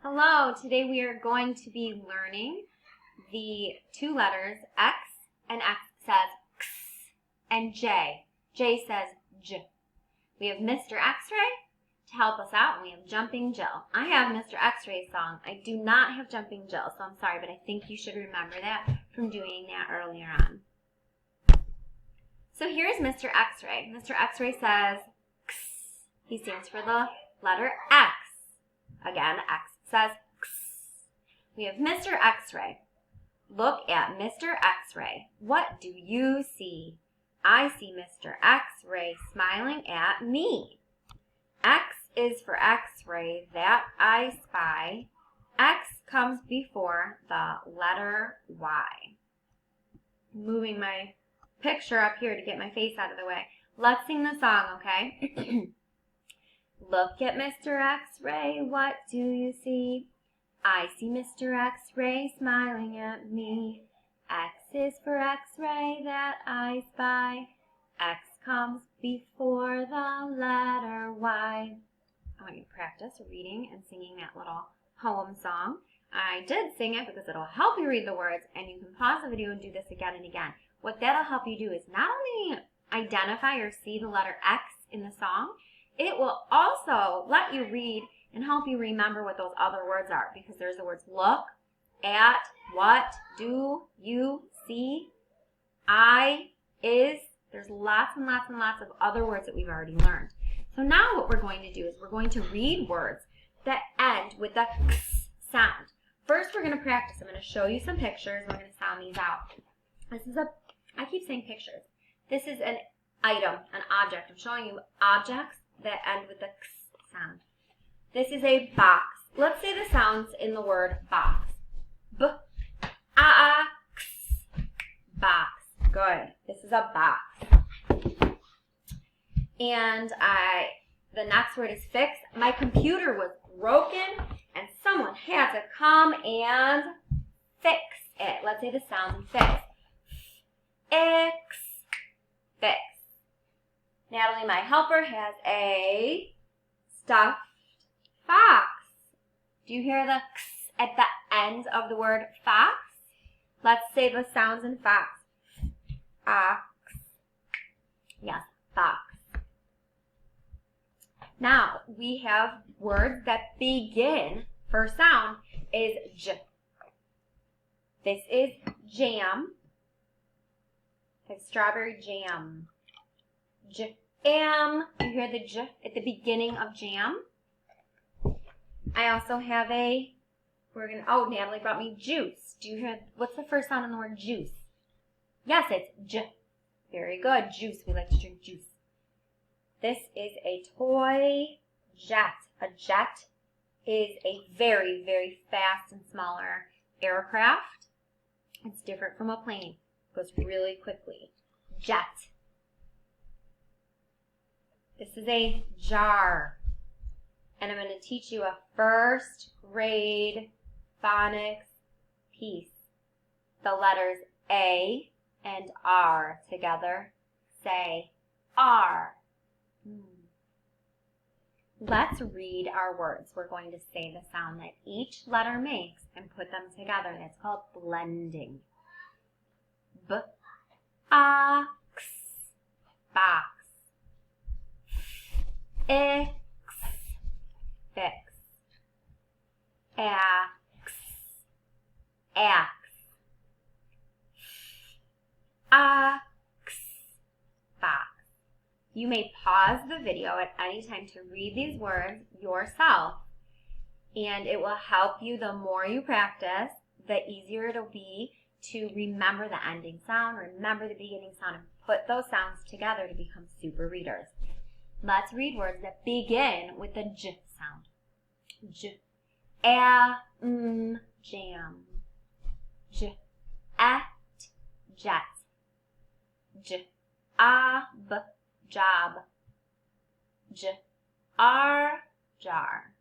Hello, today we are going to be learning the two letters X, and X says X, and J. J says J. We have Mr. X-Ray to help us out, and we have Jumping Jill. I have Mr. X-Ray's song. I do not have Jumping Jill, so I'm sorry, but I think you should remember that from doing that earlier on. So here's Mr. X-Ray. Mr. X-Ray says X. He stands for the letter X. Again, X says X. We have Mr. X-Ray. Look at Mr. X-Ray. What do you see? I see Mr. X-Ray smiling at me. X is for X-ray that I spy. X comes before the letter Y. Moving my picture up here to get my face out of the way. Let's sing the song, okay? Look at Mr. X-Ray, what do you see? I see Mr. X-Ray smiling at me. X is for X-ray that I spy. X comes before the letter Y. I want you to practice reading and singing that little poem song. I did sing it because it'll help you read the words, and you can pause the video and do this again and again. What that'll help you do is not only identify or see the letter X in the song, it will also let you read and help you remember what those other words are, because there's the words look, at, what, do, you, see, I, is. There's lots and lots and lots of other words that we've already learned. So now what we're going to do is we're going to read words that end with the X sound. First we're going to practice. I'm going to show you some pictures and we're going to sound these out. I keep saying pictures. This is an item, an object. I'm showing you objects that end with the X sound. This is a box. Let's say the sounds in the word box. B, X, box. Good. This is a box. And the next word is fix. My computer was broken and someone had to come and fix it. Let's say the sounds in fix. X, fix. Natalie, my helper, has a stuffed fox. Do you hear the X at the end of the word fox? Let's say the sounds in fox. Ox. Yes, fox. Now, we have words that begin, first sound is J. This is jam. Like strawberry jam. Jam. You hear the J at the beginning of jam? I also have Natalie brought me juice. Do you hear, what's the first sound in the word juice? Yes, it's J. Very good. Juice. We like to drink juice. This is a toy jet. A jet is a very, very fast and smaller aircraft. It's different from a plane. It goes really quickly. Jet. This is a jar. And I'm going to teach you a first grade phonics piece. The letters A and R together say R. Let's read our words. We're going to say the sound that each letter makes and put them together. That's called blending. B, ox, box. X, fix. Ax, axe. Ox, box. You may pause the video at any time to read these words yourself, and it will help you. The more you practice, the easier it'll be to remember the ending sound, remember the beginning sound, and put those sounds together to become super readers. Let's read words that begin with the J sound. J, jam. J, at, jet. J, job. Jar.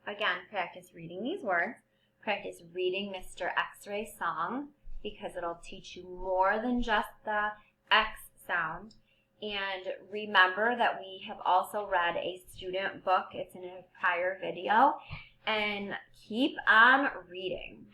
Again, practice reading these words. Practice reading Mr. X-Ray's song, because it'll teach you more than just the X sound. And remember that we have also read a student book. It's in a prior video. and keep on reading.